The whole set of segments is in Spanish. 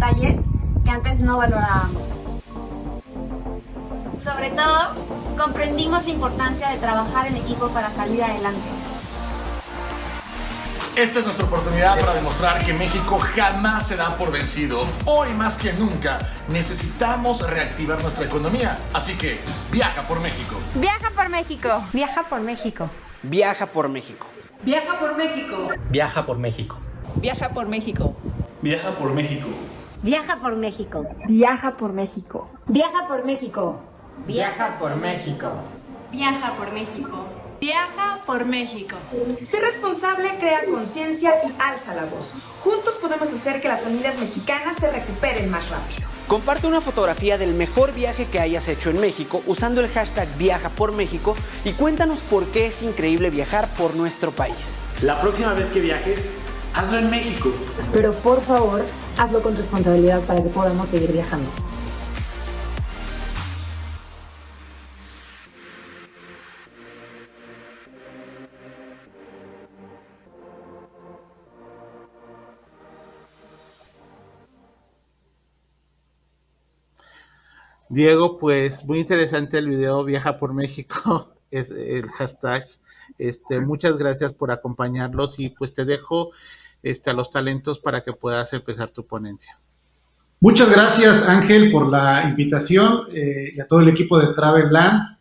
detalles que antes no valorábamos. Sobre todo, comprendimos la importancia de trabajar en equipo para salir adelante. Esta es nuestra oportunidad para demostrar que México jamás se da por vencido. Hoy más que nunca necesitamos reactivar nuestra economía. Así que viaja por México. Viaja por México. Viaja por México. Viaja por México. Viaja por México. Viaja por México. Viaja por México. Viaja por México. Viaja por México. Viaja por México. Viaja por México. Viaja por México. Viaja por México. Viaja por México. Ser responsable crea conciencia y alza la voz. Juntos podemos hacer que las familias mexicanas se recuperen más rápido. Comparte una fotografía del mejor viaje que hayas hecho en México usando el hashtag Viaja por México y cuéntanos por qué es increíble viajar por nuestro país. La próxima vez que viajes, hazlo en México. Pero por favor, hazlo con responsabilidad para que podamos seguir viajando. Diego, pues muy interesante el video Viaja por México, es el hashtag. Muchas gracias por acompañarlos y pues te dejo a los talentos para que puedas empezar tu ponencia. Muchas gracias, Ángel, por la invitación y a todo el equipo de Travelland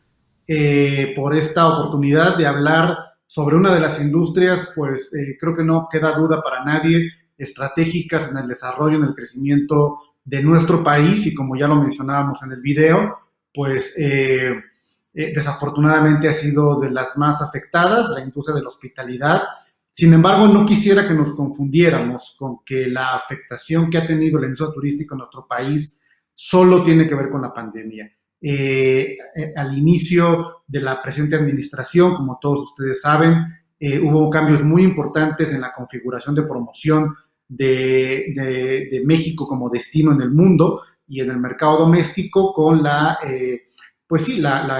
por esta oportunidad de hablar sobre una de las industrias, pues creo que no queda duda para nadie, estratégicas en el desarrollo, en el crecimiento de nuestro país, y como ya lo mencionábamos en el video, pues desafortunadamente ha sido de las más afectadas, la industria de la hospitalidad. Sin embargo, no quisiera que nos confundiéramos con que la afectación que ha tenido la industria turística en nuestro país solo tiene que ver con la pandemia. Al inicio de la presente administración, como todos ustedes saben, hubo cambios muy importantes en la configuración de promoción de México como destino en el mundo y en el mercado doméstico con la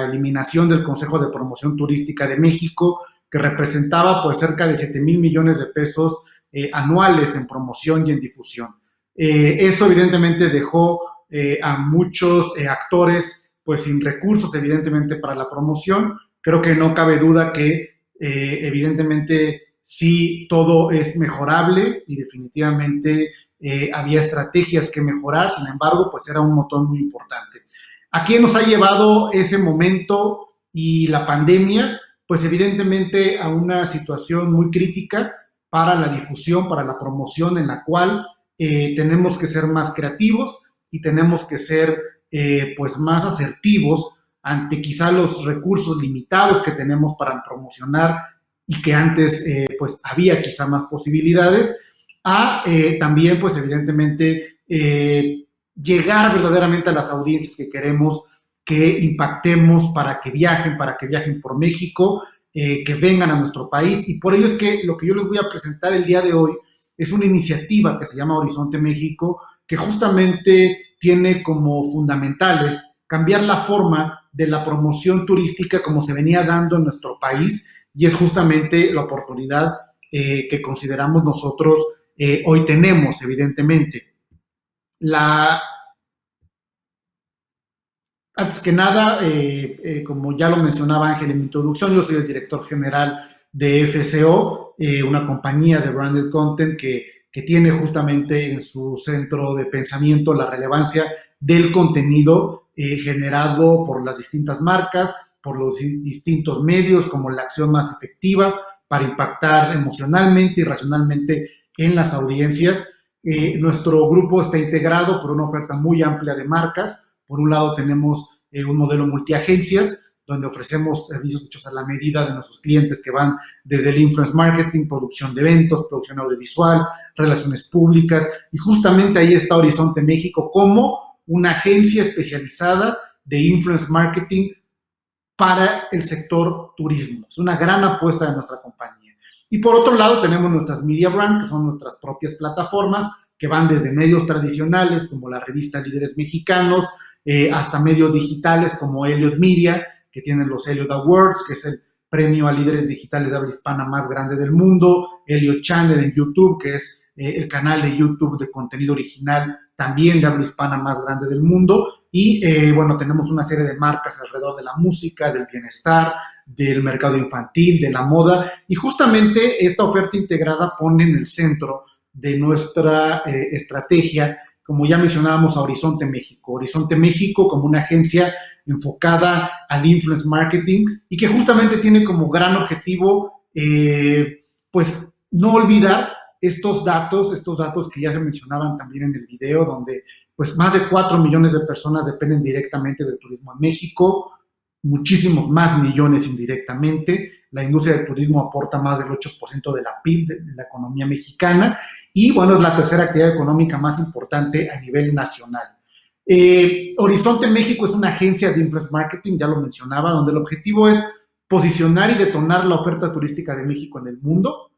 eliminación del Consejo de Promoción Turística de México, que representaba pues cerca de 7,000 millones de pesos anuales en promoción y en difusión. Eso evidentemente dejó a muchos actores pues sin recursos evidentemente para la promoción. Creo que no cabe duda que evidentemente sí, todo es mejorable y definitivamente había estrategias que mejorar, sin embargo, pues era un motor muy importante. ¿A qué nos ha llevado ese momento y la pandemia? Pues evidentemente a una situación muy crítica para la difusión, para la promoción, en la cual tenemos que ser más creativos y tenemos que ser pues más asertivos ante quizá los recursos limitados que tenemos para promocionar y que antes pues había quizá más posibilidades, a también pues evidentemente llegar verdaderamente a las audiencias que queremos que impactemos para que viajen por México, que vengan a nuestro país. Y por ello es que lo que yo les voy a presentar el día de hoy es una iniciativa que se llama Horizonte México, que justamente tiene como fundamentales cambiar la forma de la promoción turística como se venía dando en nuestro país, y es justamente la oportunidad que consideramos nosotros hoy tenemos, evidentemente. Antes que nada, como ya lo mencionaba Ángel en mi introducción, yo soy el director general de FCO, una compañía de branded content que tiene justamente en su centro de pensamiento la relevancia del contenido generado por las distintas marcas, por los distintos medios como la acción más efectiva para impactar emocionalmente y racionalmente en las audiencias. Nuestro grupo está integrado por una oferta muy amplia de marcas. Por un lado tenemos un modelo multiagencias, donde ofrecemos servicios hechos a la medida de nuestros clientes que van desde el influence marketing, producción de eventos, producción audiovisual, relaciones públicas, y justamente ahí está Horizonte México como una agencia especializada de influence marketing para el sector turismo. Es una gran apuesta de nuestra compañía. Y por otro lado tenemos nuestras media brands, que son nuestras propias plataformas, que van desde medios tradicionales como la revista Líderes Mexicanos, hasta medios digitales como Elliott Media, que tienen los Elliott Awards, que es el premio a líderes digitales de habla hispana más grande del mundo, Elliott Channel en YouTube, que es el canal de YouTube de contenido original también de habla hispana más grande del mundo. Y bueno, tenemos una serie de marcas alrededor de la música, del bienestar, del mercado infantil, de la moda. Y justamente esta oferta integrada pone en el centro de nuestra estrategia, como ya mencionábamos, a Horizonte México. Horizonte México como una agencia enfocada al influence marketing y que justamente tiene como gran objetivo, pues, no olvidar estos datos que ya se mencionaban también en el video, donde pues más de 4 millones de personas dependen directamente del turismo en México, muchísimos más millones indirectamente. La industria del turismo aporta más del 8% de la PIB de la economía mexicana y, bueno, es la tercera actividad económica más importante a nivel nacional. Horizonte México es una agencia de influence marketing, ya lo mencionaba, donde el objetivo es posicionar y detonar la oferta turística de México en el mundo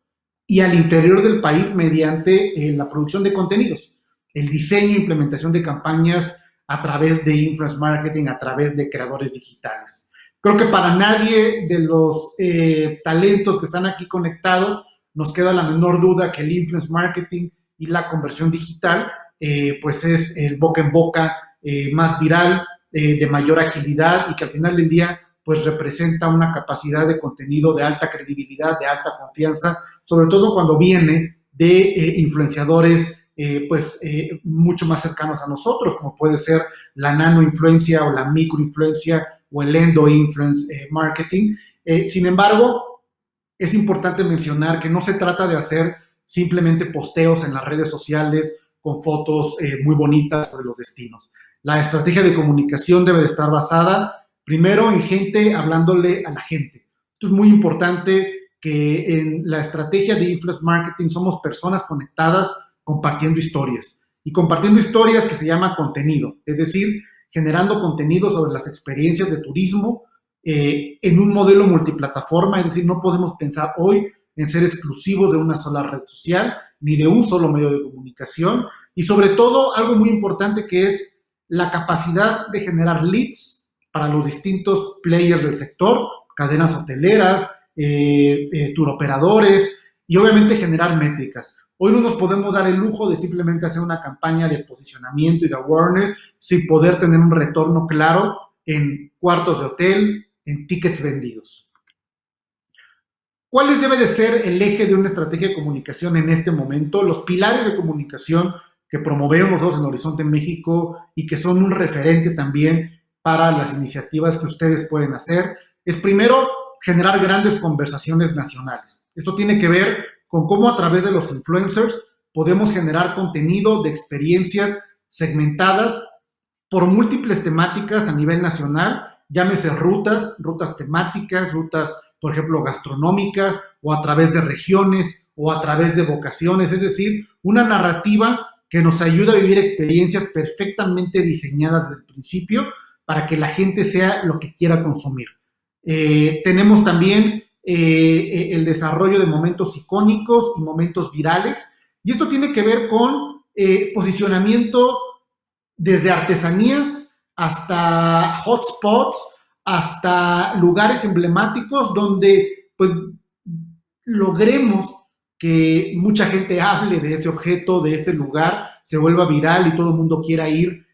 y al interior del país mediante la producción de contenidos, el diseño e implementación de campañas a través de influence marketing, a través de creadores digitales. Creo que para nadie de los talentos que están aquí conectados nos queda la menor duda que el influence marketing y la conversión digital pues es el boca en boca más viral, de mayor agilidad y que al final del día pues representa una capacidad de contenido de alta credibilidad, de alta confianza, sobre todo cuando viene de influenciadores mucho más cercanos a nosotros, como puede ser la nanoinfluencia o la microinfluencia o el endo-influence marketing. Sin embargo, es importante mencionar que no se trata de hacer simplemente posteos en las redes sociales con fotos muy bonitas sobre los destinos. La estrategia de comunicación debe de estar basada primero en gente hablándole a la gente. Esto es muy importante, que en la estrategia de influence marketing somos personas conectadas compartiendo historias. Y compartiendo historias que se llama contenido, es decir, generando contenido sobre las experiencias de turismo en un modelo multiplataforma, es decir, no podemos pensar hoy en ser exclusivos de una sola red social ni de un solo medio de comunicación y sobre todo algo muy importante que es la capacidad de generar leads para los distintos players del sector, cadenas hoteleras, turoperadores y obviamente generar métricas. Hoy no nos podemos dar el lujo de simplemente hacer una campaña de posicionamiento y de awareness sin poder tener un retorno claro en cuartos de hotel, en tickets vendidos. ¿Cuál debe de ser el eje de una estrategia de comunicación en este momento? Los pilares de comunicación que promovemos nosotros en Horizonte México y que son un referente también para las iniciativas que ustedes pueden hacer, es primero generar grandes conversaciones nacionales. Esto tiene que ver con cómo a través de los influencers podemos generar contenido de experiencias segmentadas por múltiples temáticas a nivel nacional, llámese rutas temáticas, rutas, por ejemplo, gastronómicas, o a través de regiones, o a través de vocaciones, es decir, una narrativa que nos ayuda a vivir experiencias perfectamente diseñadas desde el principio para que la gente sea lo que quiera consumir. Tenemos también el desarrollo de momentos icónicos y momentos virales, y esto tiene que ver con posicionamiento desde artesanías hasta hotspots, hasta lugares emblemáticos donde pues logremos que mucha gente hable de ese objeto, de ese lugar, se vuelva viral y todo el mundo quiera ir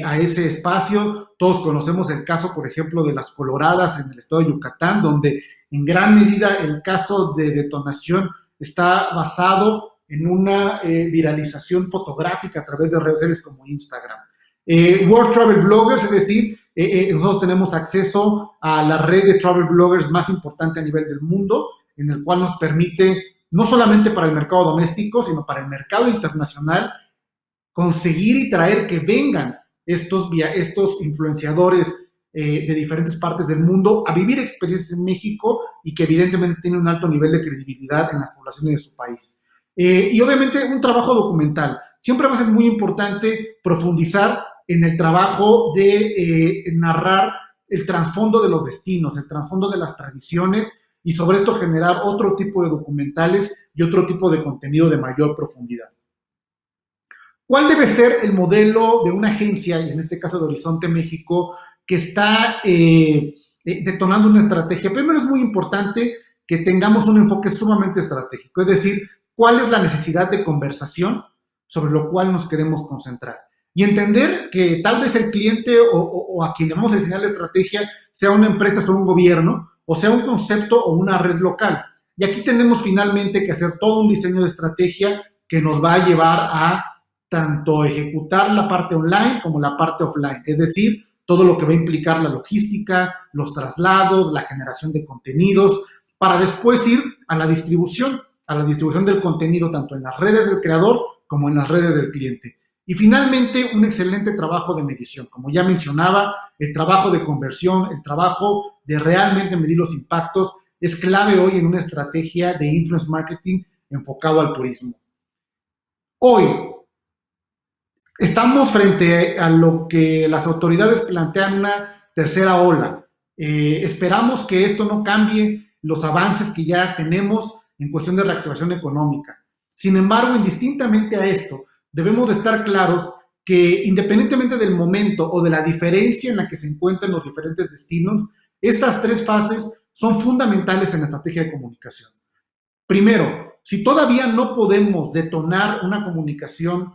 a ese espacio. Todos conocemos el caso, por ejemplo, de las Coloradas en el estado de Yucatán, donde en gran medida el caso de detonación está basado en una viralización fotográfica a través de redes sociales como Instagram. World Travel Bloggers, es decir, nosotros tenemos acceso a la red de travel bloggers más importante a nivel del mundo, en el cual nos permite, no solamente para el mercado doméstico, sino para el mercado internacional, conseguir y traer que vengan estos influenciadores de diferentes partes del mundo a vivir experiencias en México y que evidentemente tienen un alto nivel de credibilidad en las poblaciones de su país. Y obviamente un trabajo documental. Siempre va a ser muy importante profundizar en el trabajo de narrar el trasfondo de los destinos, el trasfondo de las tradiciones y sobre esto generar otro tipo de documentales y otro tipo de contenido de mayor profundidad. ¿Cuál debe ser el modelo de una agencia, y en este caso de Horizonte México, que está detonando una estrategia? Primero es muy importante que tengamos un enfoque sumamente estratégico, es decir, ¿cuál es la necesidad de conversación sobre lo cual nos queremos concentrar? y entender que tal vez el cliente o a quien le vamos a enseñar la estrategia sea una empresa, sea un gobierno, o sea un concepto o una red local. Y aquí tenemos finalmente que hacer todo un diseño de estrategia que nos va a llevar a tanto ejecutar la parte online como la parte offline, es decir, todo lo que va a implicar la logística, los traslados, la generación de contenidos, para después ir a la distribución del contenido tanto en las redes del creador como en las redes del cliente. Y finalmente, un excelente trabajo de medición. Como ya mencionaba, el trabajo de conversión, el trabajo de realmente medir los impactos es clave hoy en una estrategia de influence marketing enfocado al turismo. Hoy estamos frente a lo que las autoridades plantean una tercera ola. Esperamos que esto no cambie los avances que ya tenemos en cuestión de reactivación económica. Sin embargo, indistintamente a esto, debemos de estar claros que independientemente del momento o de la diferencia en la que se encuentran los diferentes destinos, estas tres fases son fundamentales en la estrategia de comunicación. Primero, si todavía no podemos detonar una comunicación,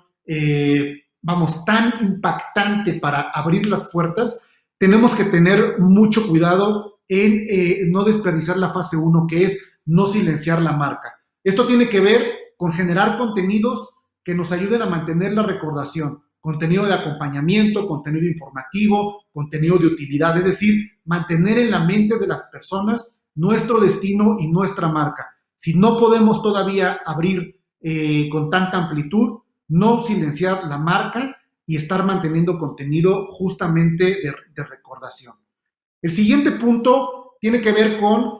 tan impactante para abrir las puertas, tenemos que tener mucho cuidado en no desperdiciar la fase 1, que es no silenciar la marca. Esto tiene que ver con generar contenidos que nos ayuden a mantener la recordación, contenido de acompañamiento, contenido informativo, contenido de utilidad, es decir, mantener en la mente de las personas nuestro destino y nuestra marca. Si no podemos todavía abrir con tanta amplitud, no silenciar la marca y estar manteniendo contenido justamente de recordación. El siguiente punto tiene que ver con,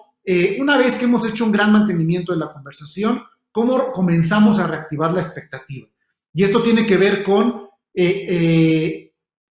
una vez que hemos hecho un gran mantenimiento de la conversación, cómo comenzamos a reactivar la expectativa. Y esto tiene que ver con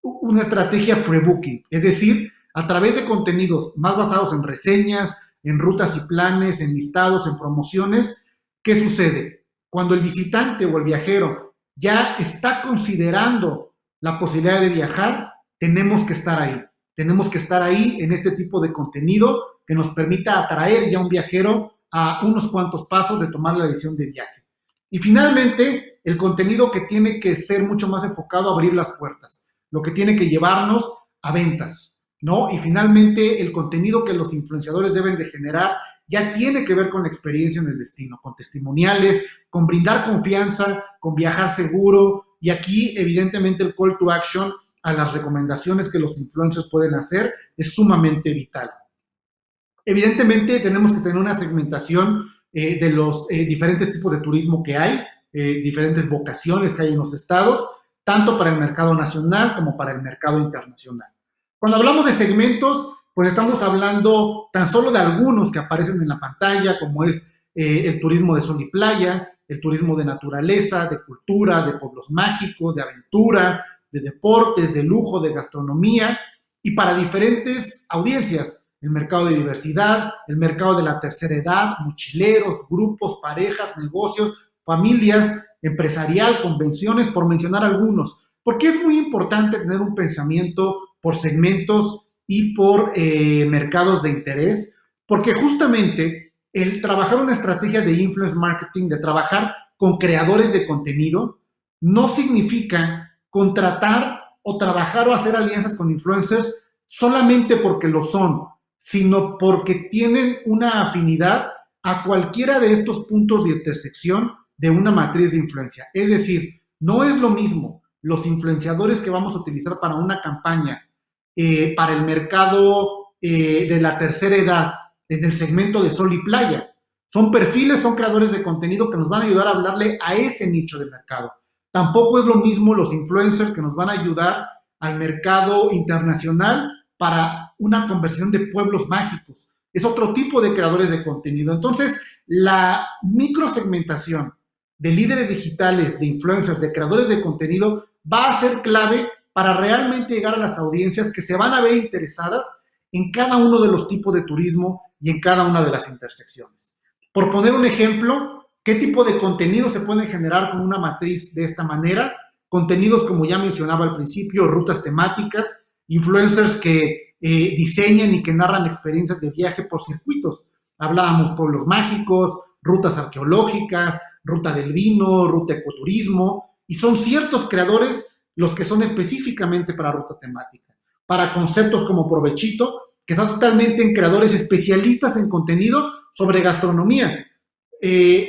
una estrategia pre-booking, es decir, a través de contenidos más basados en reseñas, en rutas y planes, en listados, en promociones. ¿Qué sucede? Cuando el visitante o el viajero ya está considerando la posibilidad de viajar, tenemos que estar ahí. Tenemos que estar ahí en este tipo de contenido que nos permita atraer ya a un viajero a unos cuantos pasos de tomar la decisión de viaje. Y finalmente, el contenido que tiene que ser mucho más enfocado a abrir las puertas, lo que tiene que llevarnos a ventas, ¿no? Y finalmente, el contenido que los influenciadores deben de generar ya tiene que ver con la experiencia en el destino, con testimoniales, con brindar confianza, con viajar seguro, y aquí, evidentemente, el call to action a las recomendaciones que los influencers pueden hacer es sumamente vital. Evidentemente, tenemos que tener una segmentación de los diferentes tipos de turismo que hay, diferentes vocaciones que hay en los estados, tanto para el mercado nacional como para el mercado internacional. Cuando hablamos de segmentos, pues estamos hablando tan solo de algunos que aparecen en la pantalla, como es el turismo de sol y playa, el turismo de naturaleza, de cultura, de pueblos mágicos, de aventura, de deportes, de lujo, de gastronomía, y para diferentes audiencias, el mercado de diversidad, el mercado de la tercera edad, mochileros, grupos, parejas, negocios, familias, empresarial, convenciones, por mencionar algunos. Porque es muy importante tener un pensamiento por segmentos y por mercados de interés, porque justamente el trabajar una estrategia de influence marketing, de trabajar con creadores de contenido, no significa contratar o trabajar o hacer alianzas con influencers solamente porque lo son, sino porque tienen una afinidad a cualquiera de estos puntos de intersección de una matriz de influencia. Es decir, no es lo mismo los influenciadores que vamos a utilizar para una campaña para el mercado de la tercera edad, en el segmento de sol y playa. Son perfiles, son creadores de contenido que nos van a ayudar a hablarle a ese nicho de mercado. Tampoco es lo mismo los influencers que nos van a ayudar al mercado internacional para una conversación de pueblos mágicos. Es otro tipo de creadores de contenido. Entonces, la microsegmentación de líderes digitales, de influencers, de creadores de contenido va a ser clave para realmente llegar a las audiencias que se van a ver interesadas en cada uno de los tipos de turismo y en cada una de las intersecciones. Por poner un ejemplo, ¿qué tipo de contenido se pueden generar con una matriz de esta manera? Contenidos, como ya mencionaba al principio, rutas temáticas, influencers que diseñan y que narran experiencias de viaje por circuitos. Hablábamos pueblos mágicos, rutas arqueológicas, ruta del vino, ruta ecoturismo, y son ciertos creadores los que son específicamente para ruta temática, para conceptos como Provechito, que están totalmente en creadores especialistas en contenido sobre gastronomía.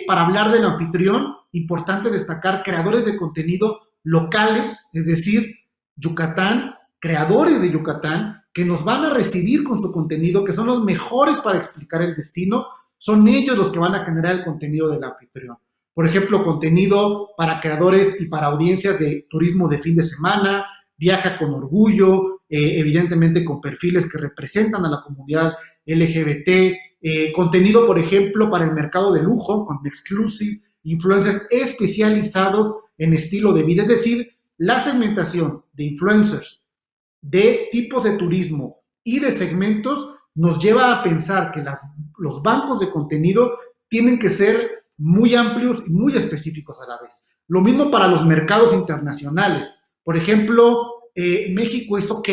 Para hablar del anfitrión, importante destacar creadores de contenido locales, es decir, Yucatán, creadores de Yucatán, que nos van a recibir con su contenido, que son los mejores para explicar el destino, son ellos los que van a generar el contenido del anfitrión. Por ejemplo, contenido para creadores y para audiencias de turismo de fin de semana, Viaja con Orgullo, evidentemente con perfiles que representan a la comunidad LGBT, contenido, por ejemplo, para el mercado de lujo, con Exclusive, influencers especializados en estilo de vida, es decir, la segmentación de influencers, de tipos de turismo y de segmentos nos lleva a pensar que los bancos de contenido tienen que ser muy amplios y muy específicos a la vez. Lo mismo para los mercados internacionales. Por ejemplo, México es OK.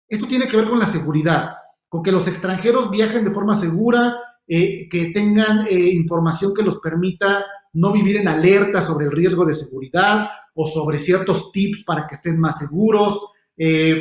Esto tiene que ver con la seguridad, con que los extranjeros viajen de forma segura, que tengan información que los permita no vivir en alerta sobre el riesgo de seguridad o sobre ciertos tips para que estén más seguros.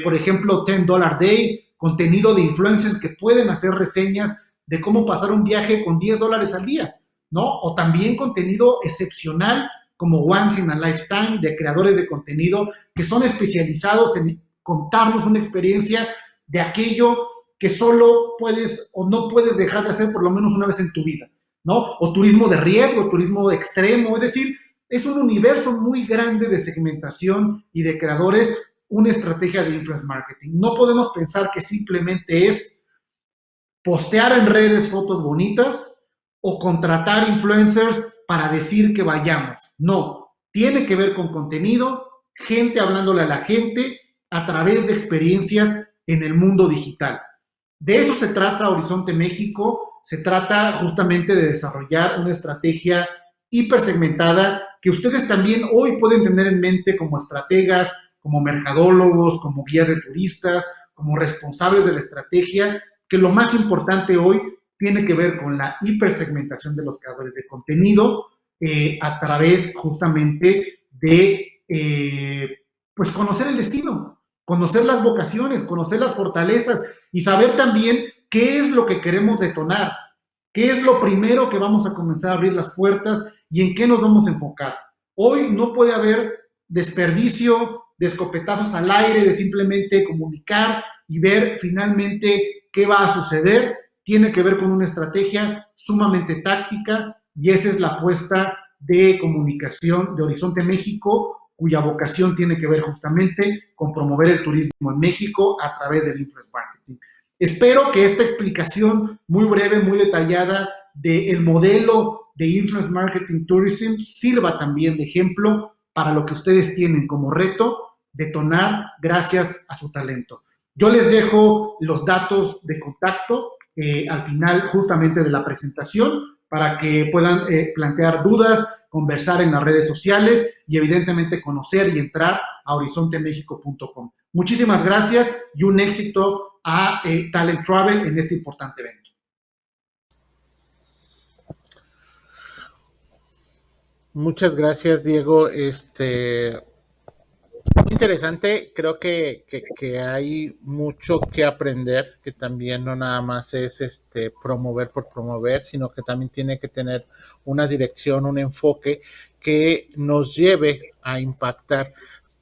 Por ejemplo, $10 Day, contenido de influencers que pueden hacer reseñas de cómo pasar un viaje con $10 al día, ¿no? O también contenido excepcional como Once in a Lifetime, de creadores de contenido que son especializados en contarnos una experiencia de aquello que solo puedes o no puedes dejar de hacer por lo menos una vez en tu vida, ¿no? O turismo de riesgo, turismo extremo, es decir, es un universo muy grande de segmentación y de creadores, una estrategia de influence marketing. No podemos pensar que simplemente es postear en redes fotos bonitas o contratar influencers para decir que vayamos. No, tiene que ver con contenido, gente hablándole a la gente a través de experiencias en el mundo digital. De eso se trata Horizonte México, se trata justamente de desarrollar una estrategia hipersegmentada que ustedes también hoy pueden tener en mente como estrategas, como mercadólogos, como guías de turistas, como responsables de la estrategia, que lo más importante hoy tiene que ver con la hipersegmentación de los creadores de contenido a través justamente de pues conocer el destino, conocer las vocaciones, conocer las fortalezas y saber también qué es lo que queremos detonar, qué es lo primero que vamos a comenzar a abrir las puertas y en qué nos vamos a enfocar. Hoy no puede haber desperdicio de escopetazos al aire, de simplemente comunicar y ver finalmente qué va a suceder. Tiene que ver con una estrategia sumamente táctica y esa es la apuesta de comunicación de Horizonte México, cuya vocación tiene que ver justamente con promover el turismo en México a través del influence marketing. Espero que esta explicación muy breve, muy detallada del modelo de influence marketing tourism sirva también de ejemplo para lo que ustedes tienen como reto detonar gracias a su talento. Yo les dejo los datos de contacto al final justamente de la presentación para que puedan plantear dudas, conversar en las redes sociales y evidentemente conocer y entrar a horizontemexico.com. Muchísimas gracias y un éxito a Talent Travel en este importante evento. Muchas gracias, Diego. Muy interesante, creo que hay mucho que aprender, que también no nada más es promover por promover, sino que también tiene que tener una dirección, un enfoque que nos lleve a impactar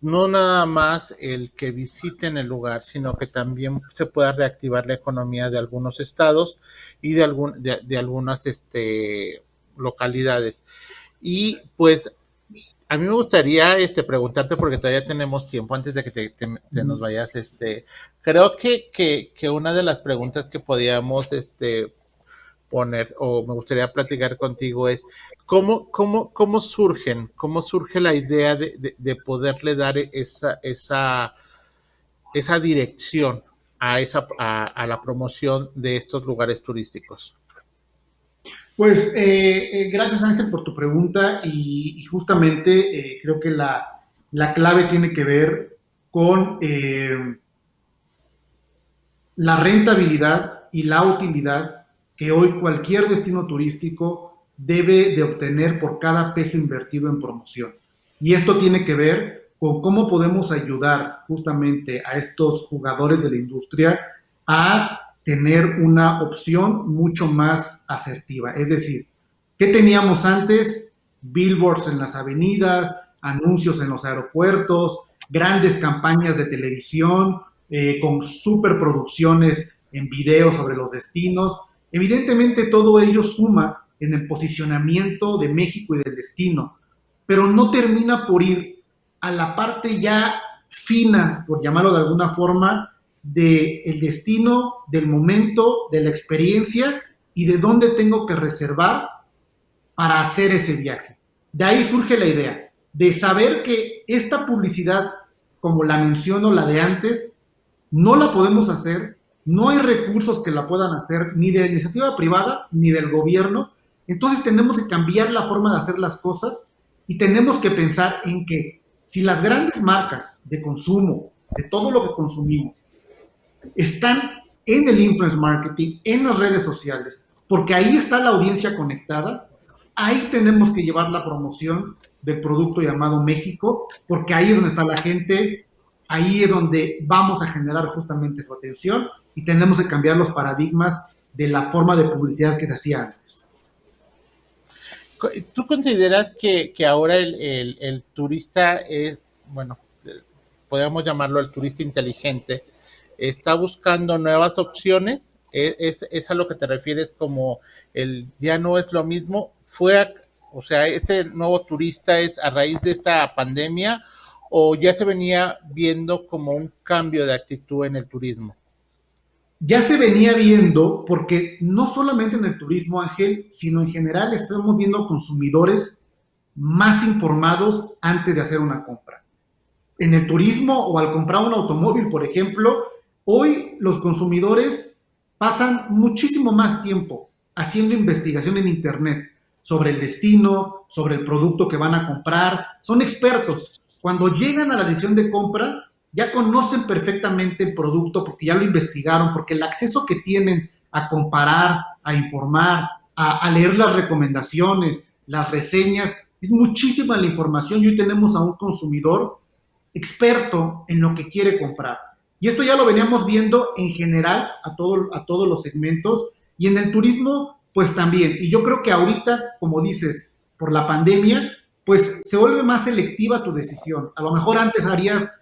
no nada más el que visiten el lugar, sino que también se pueda reactivar la economía de algunos estados y de algunas localidades. Y pues a mí me gustaría preguntarte, porque todavía tenemos tiempo antes de que te nos vayas. Creo que una de las preguntas que podíamos poner, o me gustaría platicar contigo, es cómo surge la idea de poderle dar esa dirección a la promoción de estos lugares turísticos. Pues gracias, Ángel, por tu pregunta y justamente creo que la clave tiene que ver con la rentabilidad y la utilidad que hoy cualquier destino turístico debe de obtener por cada peso invertido en promoción. Y esto tiene que ver con cómo podemos ayudar justamente a estos jugadores de la industria a tener una opción mucho más asertiva. Es decir, ¿qué teníamos antes? Billboards en las avenidas, anuncios en los aeropuertos, grandes campañas de televisión, con superproducciones en video sobre los destinos. Evidentemente todo ello suma en el posicionamiento de México y del destino, pero no termina por ir a la parte ya fina, por llamarlo de alguna forma, del destino, del momento, de la experiencia y de dónde tengo que reservar para hacer ese viaje. De ahí surge la idea de saber que esta publicidad, como la menciono, la de antes, no la podemos hacer, no hay recursos que la puedan hacer, ni de la iniciativa privada, ni del gobierno. Entonces tenemos que cambiar la forma de hacer las cosas y tenemos que pensar en que si las grandes marcas de consumo, de todo lo que consumimos, están en el influence marketing, en las redes sociales, porque ahí está la audiencia conectada, ahí tenemos que llevar la promoción del producto llamado México, porque ahí es donde está la gente, ahí es donde vamos a generar justamente su atención y tenemos que cambiar los paradigmas de la forma de publicidad que se hacía antes. ¿Tú consideras que ahora el turista es, bueno, podríamos llamarlo el turista inteligente, está buscando nuevas opciones? ¿Es a lo que te refieres como el ya no es lo mismo? O sea, ¿este nuevo turista es a raíz de esta pandemia o ya se venía viendo como un cambio de actitud en el turismo? Ya se venía viendo, porque no solamente en el turismo, Ángel, sino en general estamos viendo consumidores más informados antes de hacer una compra. En el turismo o al comprar un automóvil, por ejemplo, hoy los consumidores pasan muchísimo más tiempo haciendo investigación en internet sobre el destino, sobre el producto que van a comprar. Son expertos. Cuando llegan a la decisión de compra, ya conocen perfectamente el producto porque ya lo investigaron, porque el acceso que tienen a comparar, a informar, a leer las recomendaciones, las reseñas, es muchísima la información y hoy tenemos a un consumidor experto en lo que quiere comprar. Y esto ya lo veníamos viendo en general a todos los segmentos y en el turismo pues también. Y yo creo que ahorita, como dices, por la pandemia, pues se vuelve más selectiva tu decisión. A lo mejor antes harías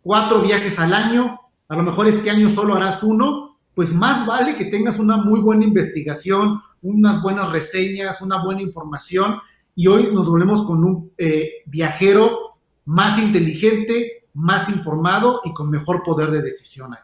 4 viajes al año, a lo mejor este año solo harás 1, pues más vale que tengas una muy buena investigación, unas buenas reseñas, una buena información, y hoy nos volvemos con un viajero más inteligente, más informado y con mejor poder de decisión.